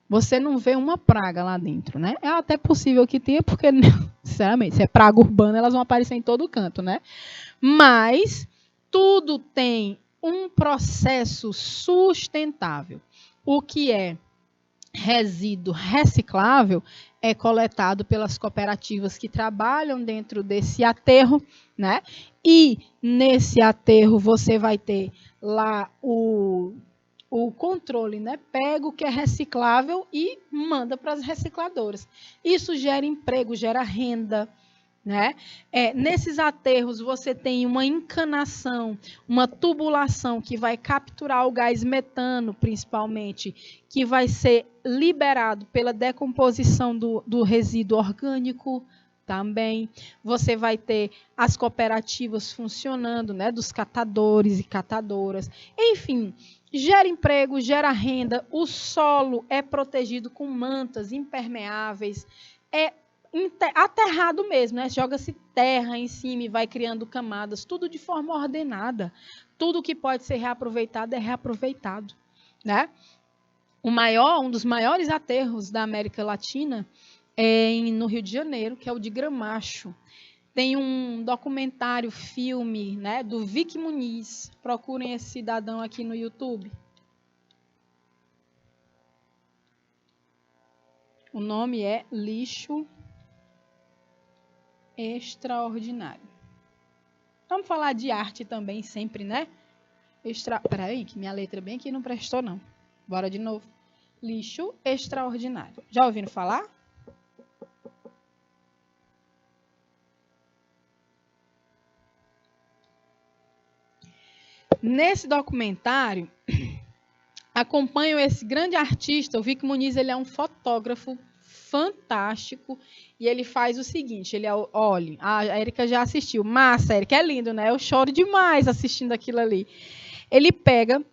Você não vê uma praga lá dentro, né? É até possível que tenha, porque, sinceramente, se é praga urbana, elas vão aparecer em todo canto, né? Mas tudo tem um processo sustentável. O que é resíduo reciclável é coletado pelas cooperativas que trabalham dentro desse aterro, né? E nesse aterro você vai ter lá o controle, né? Pega o que é reciclável e manda para as recicladoras. Isso gera emprego, gera renda, né? Nesses aterros você tem uma encanação, uma tubulação que vai capturar o gás metano, principalmente, que vai ser liberado pela decomposição do resíduo orgânico também. Você vai ter as cooperativas funcionando, né? Dos catadores e catadoras. Enfim, gera emprego, gera renda, o solo é protegido com mantas impermeáveis, aterrado mesmo, né? Joga-se terra em cima e vai criando camadas, tudo de forma ordenada. Tudo que pode ser reaproveitado é reaproveitado, né? Um dos maiores aterros da América Latina é no Rio de Janeiro, que é o de Gramacho. Tem um documentário, filme, né, do Vic Muniz. Procurem esse cidadão aqui no YouTube. O nome é Lixo Extraordinário. Vamos falar de arte também sempre, né? Peraí, que minha letra bem aqui não prestou, não. Bora de novo. Lixo extraordinário. Já ouviram falar? Nesse documentário, acompanham esse grande artista, o Vic Muniz, ele é um fotógrafo fantástico, e ele faz o seguinte, olha, a Érica já assistiu, massa, Érica, é lindo, né? Eu choro demais assistindo aquilo ali. Ele pega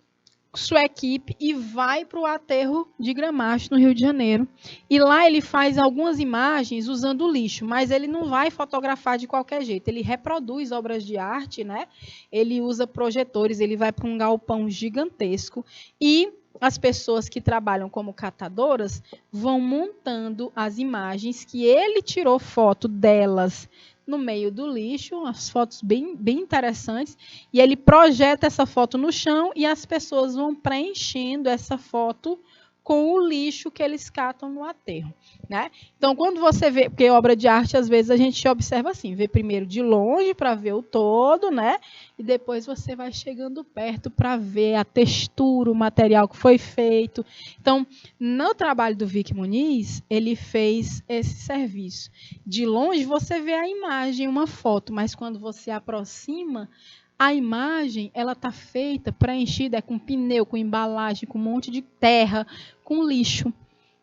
sua equipe e vai para o aterro de Gramacho, no Rio de Janeiro, e lá ele faz algumas imagens usando lixo, mas ele não vai fotografar de qualquer jeito, ele reproduz obras de arte, né? Ele usa projetores, ele vai para um galpão gigantesco, e as pessoas que trabalham como catadoras vão montando as imagens que ele tirou foto delas no meio do lixo, umas fotos bem interessantes, e ele projeta essa foto no chão e as pessoas vão preenchendo essa foto com o lixo que eles catam no aterro, né? Então, quando você vê, porque obra de arte, às vezes a gente observa assim, vê primeiro de longe para ver o todo, né? E depois você vai chegando perto para ver a textura, o material que foi feito. Então, no trabalho do Vic Muniz, ele fez esse serviço. De longe você vê a imagem, uma foto, mas quando você aproxima, a imagem, ela está feita, preenchida, com pneu, com embalagem, com um monte de terra, com lixo,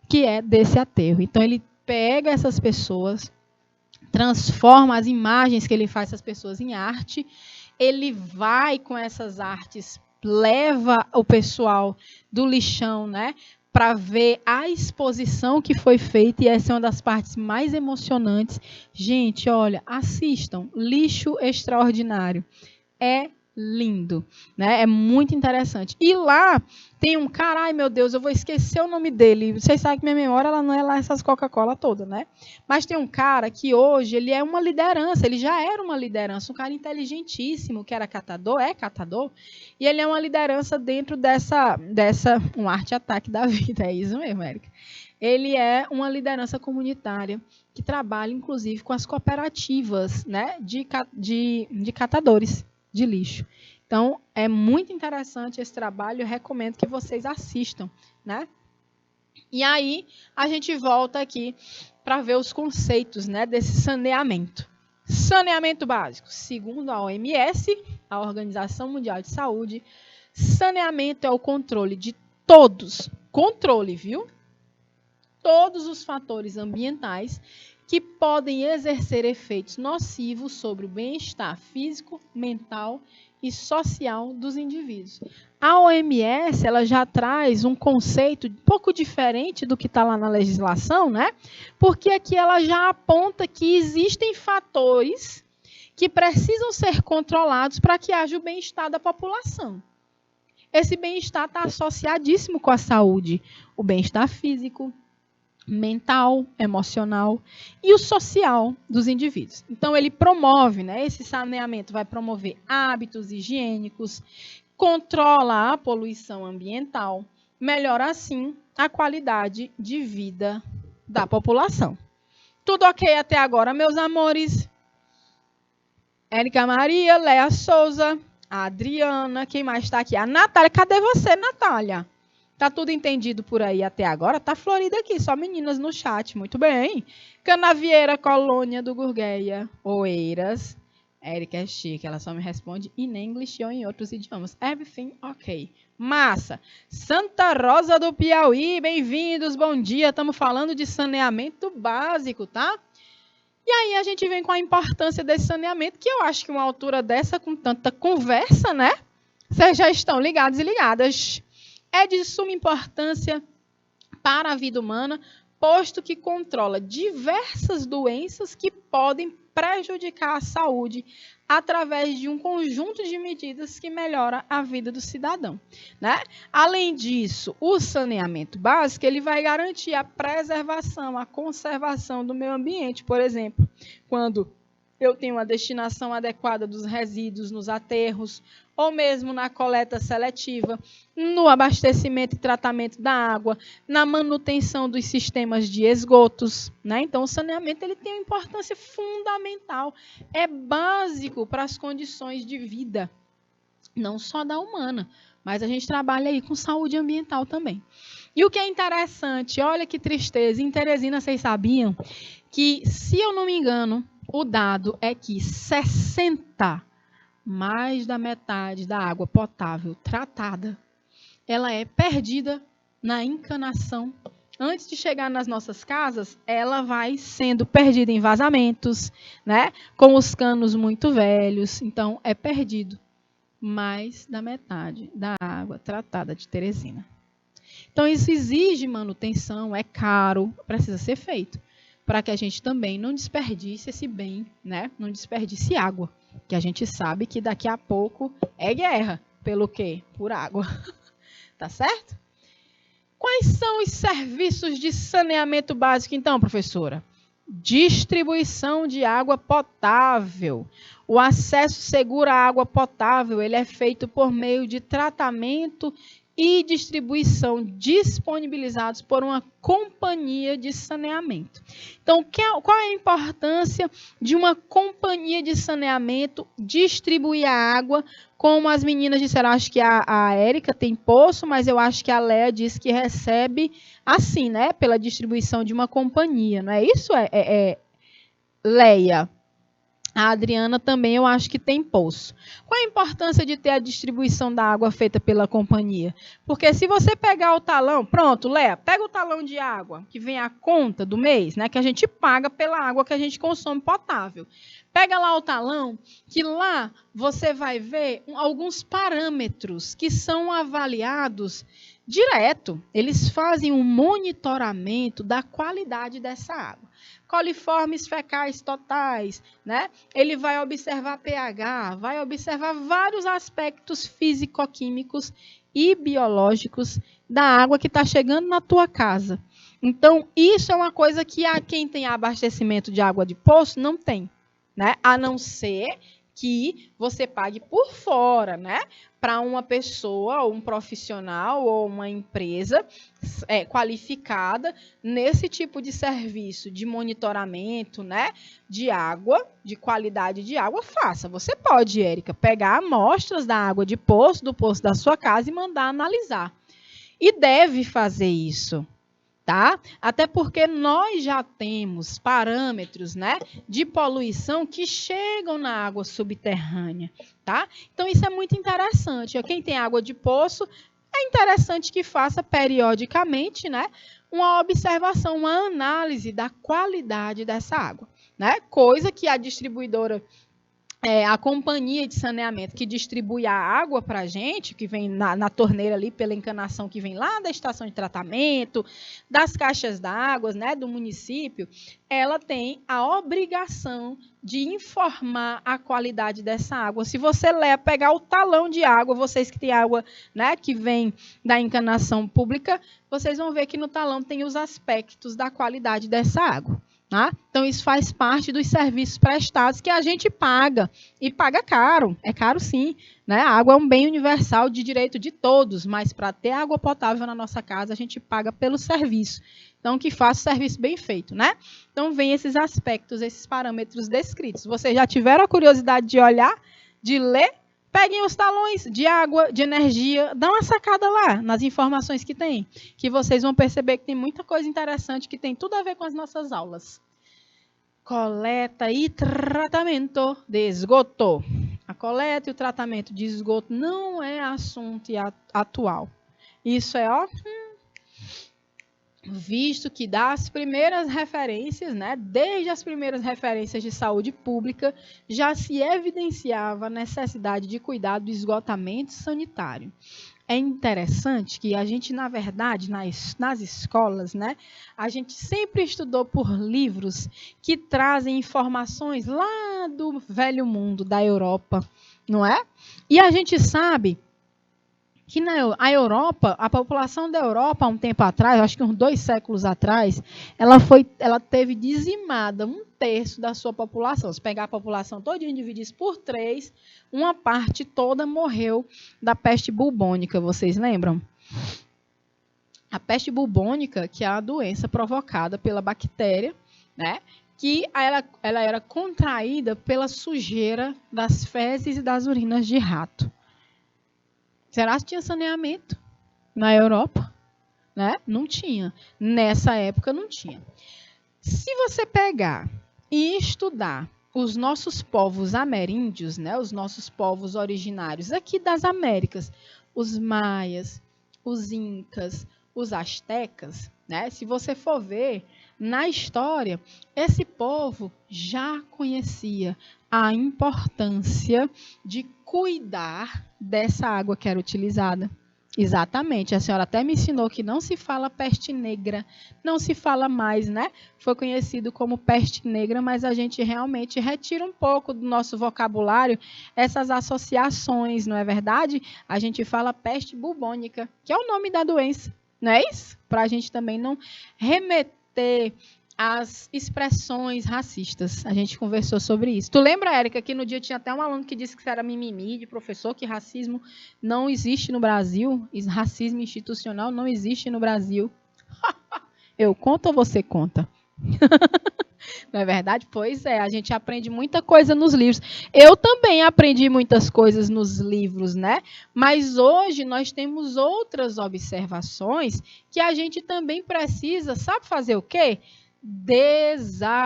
que é desse aterro. Então, ele pega essas pessoas, transforma as imagens que ele faz essas pessoas em arte, ele vai com essas artes, leva o pessoal do lixão, né, para ver a exposição que foi feita, e essa é uma das partes mais emocionantes. Gente, olha, assistam, Lixo Extraordinário. É lindo, né? É muito interessante. E lá tem um cara, ai meu Deus, eu vou esquecer o nome dele. Vocês sabem que minha memória ela não é lá essas Coca-Cola toda, né? Mas tem um cara que hoje ele é uma liderança, ele já era uma liderança, um cara inteligentíssimo, que era catador, e ele é uma liderança dentro dessa um arte-ataque da vida, é isso mesmo, Érica. Ele é uma liderança comunitária que trabalha, inclusive, com as cooperativas, né, de catadores de lixo. Então, é muito interessante esse trabalho, eu recomendo que vocês assistam, né? E aí, a gente volta aqui para ver os conceitos, né, desse saneamento. Saneamento básico. Segundo a OMS, a Organização Mundial de Saúde, saneamento é o controle de todos, controle, viu? Todos os fatores ambientais que podem exercer efeitos nocivos sobre o bem-estar físico, mental e social dos indivíduos. A OMS, ela já traz um conceito um pouco diferente do que está lá na legislação, né? Porque aqui ela já aponta que existem fatores que precisam ser controlados para que haja o bem-estar da população. Esse bem-estar está associadíssimo com a saúde, o bem-estar físico, mental, emocional e o social dos indivíduos. Então, ele promove, né? Esse saneamento vai promover hábitos higiênicos, controla a poluição ambiental, melhora, assim, a qualidade de vida da população. Tudo ok até agora, meus amores? Érica Maria, Léa Souza, a Adriana, quem mais está aqui? A Natália. Cadê você, Natália? Tá tudo entendido por aí até agora? Tá florida aqui, só meninas no chat. Muito bem. Canavieira, Colônia do Gurgueia, Oeiras. Érica é chique, ela só me responde in English ou em outros idiomas. Everything ok. Massa. Santa Rosa do Piauí, bem-vindos, bom dia. Estamos falando de saneamento básico, tá? E aí a gente vem com a importância desse saneamento, que eu acho que uma altura dessa, com tanta conversa, né? Vocês já estão ligados e ligadas. É de suma importância para a vida humana, posto que controla diversas doenças que podem prejudicar a saúde através de um conjunto de medidas que melhora a vida do cidadão, né? Além disso, o saneamento básico ele vai garantir a preservação, a conservação do meio ambiente, por exemplo, quando eu tenho uma destinação adequada dos resíduos nos aterros, ou mesmo na coleta seletiva, no abastecimento e tratamento da água, na manutenção dos sistemas de esgotos, né? Então, o saneamento ele tem uma importância fundamental, é básico para as condições de vida, não só da humana, mas a gente trabalha aí com saúde ambiental também. E o que é interessante, olha que tristeza, em Teresina vocês sabiam que, se eu não me engano, o dado é que mais da metade da água potável tratada, ela é perdida na encanação. Antes de chegar nas nossas casas, ela vai sendo perdida em vazamentos, né? Com os canos muito velhos. Então, é perdido mais da metade da água tratada de Teresina. Então, isso exige manutenção, é caro, precisa ser feito, para que a gente também não desperdice esse bem, né? Não desperdice água, que a gente sabe que daqui a pouco é guerra. Pelo quê? Por água. Tá certo? Quais são os serviços de saneamento básico, então, professora? Distribuição de água potável. O acesso seguro à água potável ele é feito por meio de tratamento e distribuição disponibilizados por uma companhia de saneamento. Então, qual é a importância de uma companhia de saneamento distribuir a água? Como as meninas disseram, acho que a Érica tem poço, mas eu acho que a Léa disse que recebe assim, né? Pela distribuição de uma companhia, não é isso, Léa? A Adriana também eu acho que tem poço. Qual a importância de ter a distribuição da água feita pela companhia? Porque se você pegar o talão, pronto, Léa, pega o talão de água que vem a conta do mês, né, que a gente paga pela água que a gente consome potável. Pega lá o talão, que lá você vai ver alguns parâmetros que são avaliados direto. Eles fazem um monitoramento da qualidade dessa água. Coliformes fecais totais, né? Ele vai observar pH, vai observar vários aspectos físico-químicos e biológicos da água que está chegando na tua casa. Então, isso é uma coisa que quem tem abastecimento de água de poço não tem, né? A não ser que você pague por fora, né? Para uma pessoa, ou um profissional, ou uma empresa qualificada nesse tipo de serviço de monitoramento, né? De água, de qualidade de água, faça. Você pode, Érica, pegar amostras da água de poço, do poço da sua casa e mandar analisar. E deve fazer isso. Tá? Até porque nós já temos parâmetros, né, de poluição que chegam na água subterrânea, tá? Então isso é muito interessante. Quem tem água de poço é interessante que faça periodicamente, né, uma observação, uma análise da qualidade dessa água, né? Coisa que a distribuidora, a companhia de saneamento que distribui a água para a gente, que vem na torneira ali, pela encanação que vem lá da estação de tratamento, das caixas d'água, né, do município, ela tem a obrigação de informar a qualidade dessa água. Se você pegar o talão de água, vocês que têm água, né, que vem da encanação pública, vocês vão ver que no talão tem os aspectos da qualidade dessa água. Tá? Então, isso faz parte dos serviços prestados que a gente paga, e paga caro, é caro sim. Né? A água é um bem universal de direito de todos, mas para ter água potável na nossa casa, a gente paga pelo serviço. Então, que faça o serviço bem feito. Né? Então, vem esses aspectos, esses parâmetros descritos. Vocês já tiveram a curiosidade de olhar, de ler? Peguem os talões de água, de energia, dá uma sacada lá nas informações que tem, que vocês vão perceber que tem muita coisa interessante que tem tudo a ver com as nossas aulas. Coleta e tratamento de esgoto. A coleta e o tratamento de esgoto não é assunto atual. Isso é, visto que das primeiras referências, né, desde as primeiras referências de saúde pública, já se evidenciava a necessidade de cuidar do esgotamento sanitário. É interessante que a gente, na verdade, nas escolas, né, a gente sempre estudou por livros que trazem informações lá do velho mundo, da Europa, não é? E a gente sabe que a Europa, a população da Europa, há um tempo atrás, acho que uns 2 séculos atrás, ela teve dizimada 1/3 da sua população. Se pegar a população toda e dividir isso por 3, uma parte toda morreu da peste bubônica, vocês lembram? A peste bubônica, que é a doença provocada pela bactéria, né? Que ela era contraída pela sujeira das fezes e das urinas de rato. Será que tinha saneamento na Europa? Né? Não tinha. Nessa época não tinha. Se você pegar e estudar os nossos povos ameríndios, né, os nossos povos originários aqui das Américas, os maias, os incas, os astecas, né, se você for ver na história, esse povo já conhecia a importância de cuidar dessa água que era utilizada. Exatamente, a senhora até me ensinou que não se fala peste negra, não se fala mais, né? Foi conhecido como peste negra, mas a gente realmente retira um pouco do nosso vocabulário essas associações, não é verdade? A gente fala peste bubônica, que é o nome da doença, não é isso? Para a gente também não remeter as expressões racistas. A gente conversou sobre isso. Tu lembra, Érica, que no dia tinha até um aluno que disse que era mimimi de professor, que racismo não existe no Brasil, racismo institucional não existe no Brasil. Eu conto ou você conta? Não é verdade? Pois é, a gente aprende muita coisa nos livros. Eu também aprendi muitas coisas nos livros, né? Mas hoje nós temos outras observações que a gente também precisa, sabe fazer o quê? Desaprender.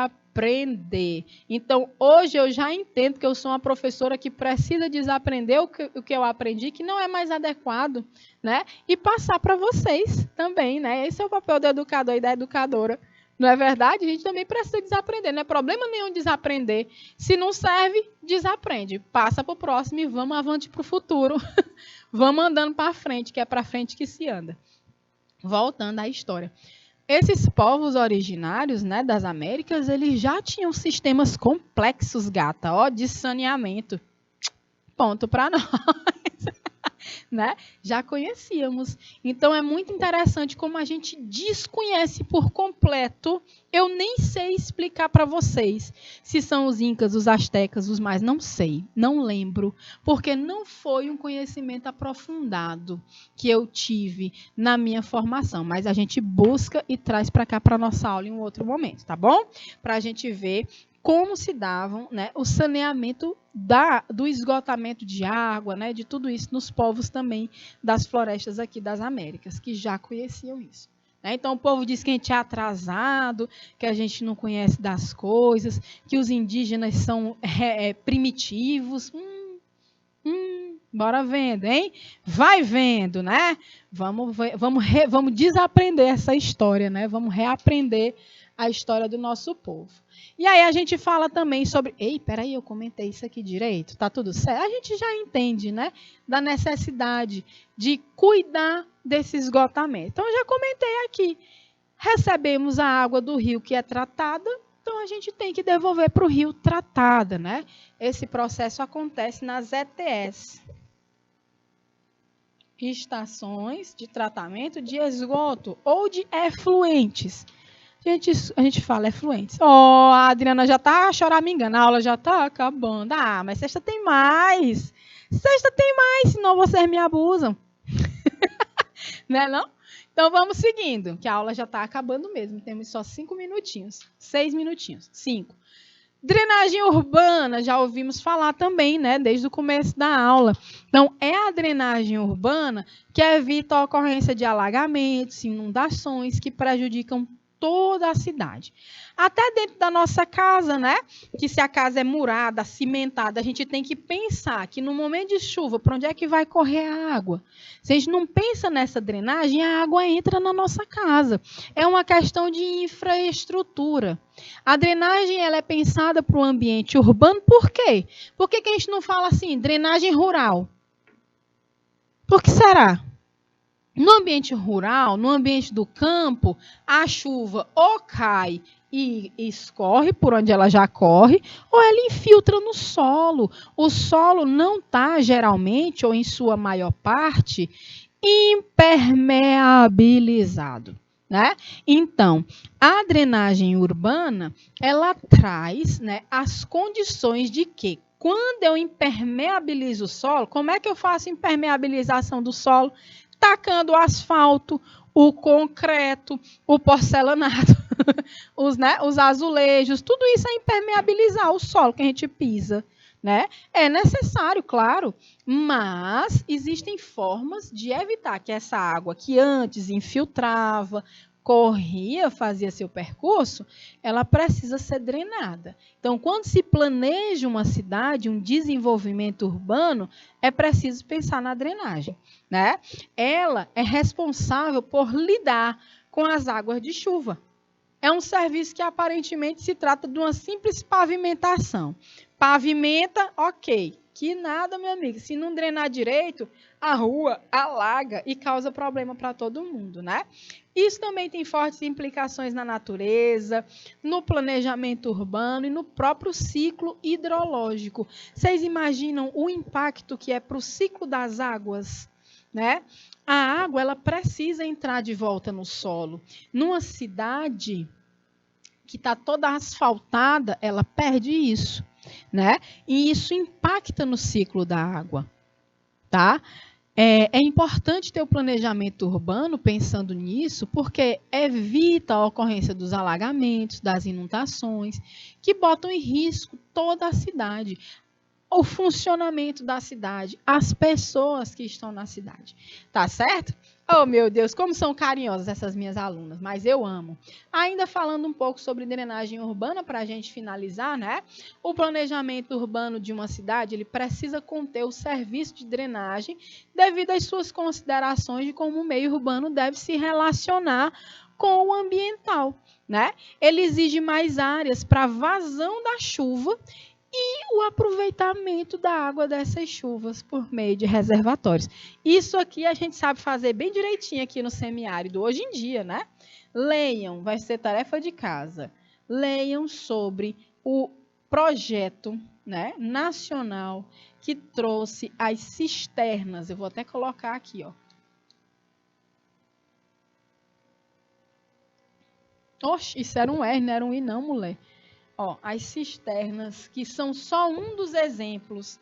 Então, hoje eu já entendo que eu sou uma professora que precisa desaprender o que eu aprendi, que não é mais adequado, né? E passar para vocês também, né? Esse é o papel do educador e da educadora. Não é verdade? A gente também precisa desaprender. Não é problema nenhum desaprender. Se não serve, desaprende. Passa para o próximo e vamos avante para o futuro. Vamos andando para frente, que é para frente que se anda. Voltando à história. Esses povos originários, né, das Américas, eles já tinham sistemas complexos, gata, de saneamento. Ponto para nós. Né? Já conhecíamos. Então, é muito interessante como a gente desconhece por completo. Eu nem sei explicar para vocês se são os incas, os astecas, os mais. Não sei, não lembro, porque não foi um conhecimento aprofundado que eu tive na minha formação. Mas a gente busca e traz para cá para a nossa aula em um outro momento, tá bom? Para a gente ver como se davam, né, o saneamento do esgotamento de água, né, de tudo isso nos povos também das florestas aqui das Américas, que já conheciam isso. Né? Então, o povo diz que a gente é atrasado, que a gente não conhece das coisas, que os indígenas são primitivos. Bora vendo, hein? Vai vendo, né? Vamos desaprender essa história, né? Vamos reaprender a história do nosso povo. E aí a gente fala também sobre... Ei, peraí, eu comentei isso aqui direito. Tá tudo certo? A gente já entende, né? Da necessidade de cuidar desse esgotamento. Então, eu já comentei aqui. Recebemos a água do rio que é tratada, então a gente tem que devolver para o rio tratada, né? Esse processo acontece nas ETS. Estações de tratamento de esgoto ou de efluentes. A gente fala efluentes. A Adriana já está choramingando, a aula já está acabando. Mas sexta tem mais. Sexta tem mais, senão vocês me abusam. Né, não? Então, vamos seguindo, que a aula já está acabando mesmo. Temos só 5 minutinhos. 6 minutinhos. 5. Drenagem urbana, já ouvimos falar também, né? Desde o começo da aula. Então, é a drenagem urbana que evita a ocorrência de alagamentos, inundações que prejudicam toda a cidade. Até dentro da nossa casa, né? Que se a casa é murada, cimentada, a gente tem que pensar que no momento de chuva, para onde é que vai correr a água? Se a gente não pensa nessa drenagem, a água entra na nossa casa. É uma questão de infraestrutura. A drenagem ela é pensada para o ambiente urbano, por quê? Por que a gente não fala assim, drenagem rural? Por que será? No ambiente rural, no ambiente do campo, a chuva ou cai e escorre por onde ela já corre, ou ela infiltra no solo. O solo não está, geralmente, ou em sua maior parte, impermeabilizado. Né? Então, a drenagem urbana, ela traz, né, as condições de que, quando eu impermeabilizo o solo, como é que eu faço impermeabilização do solo? Tacando o asfalto, o concreto, o porcelanato, os azulejos, tudo isso é impermeabilizar o solo que a gente pisa. Né? É necessário, claro, mas existem formas de evitar que essa água que antes infiltrava, corria, fazia seu percurso, ela precisa ser drenada. Então, quando se planeja uma cidade, um desenvolvimento urbano, é preciso pensar na drenagem. Né? Ela é responsável por lidar com as águas de chuva. É um serviço que aparentemente se trata de uma simples pavimentação. Pavimenta, ok. Que nada, meu amigo. Se não drenar direito, a rua alaga e causa problema para todo mundo, né? Isso também tem fortes implicações na natureza, no planejamento urbano e no próprio ciclo hidrológico. Vocês imaginam o impacto que é para o ciclo das águas, né? A água ela precisa entrar de volta no solo. Numa cidade que está toda asfaltada, ela perde isso, né? E isso impacta no ciclo da água, tá? É importante ter o planejamento urbano pensando nisso, porque evita a ocorrência dos alagamentos, das inundações, que botam em risco toda a cidade, o funcionamento da cidade, as pessoas que estão na cidade. Tá certo? Oh, meu Deus, como são carinhosas essas minhas alunas, mas eu amo. Ainda falando um pouco sobre drenagem urbana, para a gente finalizar, né? O planejamento urbano de uma cidade, ele precisa conter o serviço de drenagem devido às suas considerações de como o meio urbano deve se relacionar com o ambiental, né? Ele exige mais áreas para vazão da chuva e o aproveitamento da água dessas chuvas por meio de reservatórios. Isso aqui a gente sabe fazer bem direitinho aqui no semiárido hoje em dia, né? Leiam, vai ser tarefa de casa. Leiam sobre o projeto, né, nacional que trouxe as cisternas. Eu vou até colocar aqui, ó. Oxe, isso era um R, não era um I não, mulher. Ó, as cisternas, que são só um dos exemplos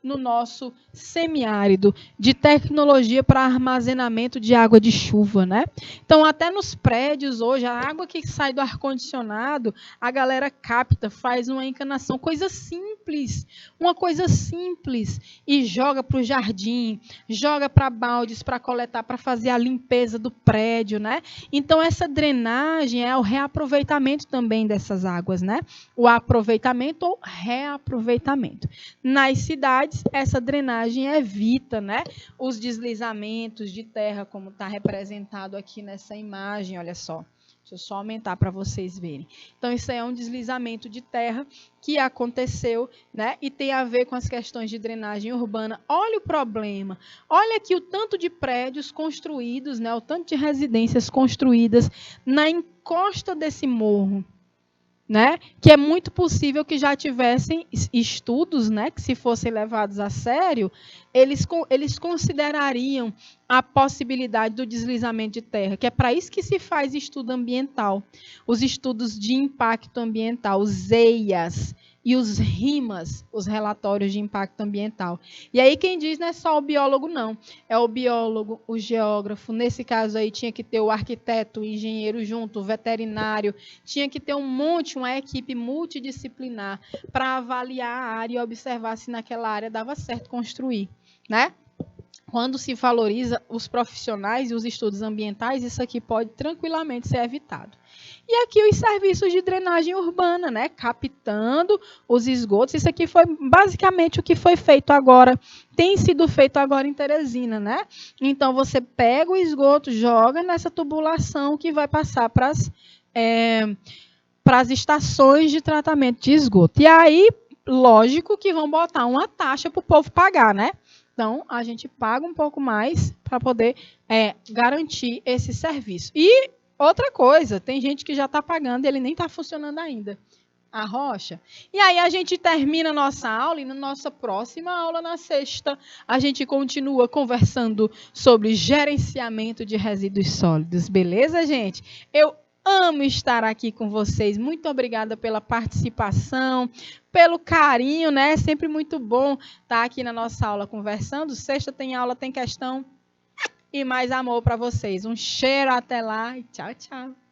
no nosso semiárido de tecnologia para armazenamento de água de chuva, né? Então, até nos prédios hoje, a água que sai do ar-condicionado, a galera capta, faz uma encanação, uma coisa simples, e joga para o jardim, joga para baldes, para coletar, para fazer a limpeza do prédio, né? Então, essa drenagem é o reaproveitamento também dessas águas, né? O aproveitamento ou reaproveitamento. Nas cidades, antes, essa drenagem evita, né, os deslizamentos de terra, como está representado aqui nessa imagem, olha só. Deixa eu só aumentar para vocês verem. Então, isso aí é um deslizamento de terra que aconteceu, né? E tem a ver com as questões de drenagem urbana. Olha o problema. Olha aqui o tanto de prédios construídos, né? O tanto de residências construídas na encosta desse morro, né? Que é muito possível que já tivessem estudos, né? Que se fossem levados a sério, eles considerariam a possibilidade do deslizamento de terra, que é para isso que se faz estudo ambiental. Os estudos de impacto ambiental, os EIAs e os RIMAs, os relatórios de impacto ambiental. E aí quem diz não é só o biólogo, não. É o biólogo, o geógrafo, nesse caso aí tinha que ter o arquiteto, o engenheiro junto, o veterinário, tinha que ter um monte, uma equipe multidisciplinar para avaliar a área e observar se naquela área dava certo construir, né? Quando se valoriza os profissionais e os estudos ambientais, isso aqui pode tranquilamente ser evitado. E aqui os serviços de drenagem urbana, né? Captando os esgotos. Isso aqui foi basicamente o que foi feito agora, tem sido feito agora em Teresina, né? Então, você pega o esgoto, joga nessa tubulação que vai passar para as estações de tratamento de esgoto. E aí, lógico que vão botar uma taxa para o povo pagar, né? Então, a gente paga um pouco mais para poder garantir esse serviço. E outra coisa, tem gente que já está pagando e ele nem está funcionando ainda. A rocha. E aí a gente termina a nossa aula e na nossa próxima aula, na sexta, a gente continua conversando sobre gerenciamento de resíduos sólidos. Beleza, gente? Eu amo estar aqui com vocês. Muito obrigada pela participação, pelo carinho, né? É sempre muito bom estar aqui na nossa aula conversando. Sexta tem aula, tem questão e mais amor para vocês. Um cheiro até lá e tchau, tchau.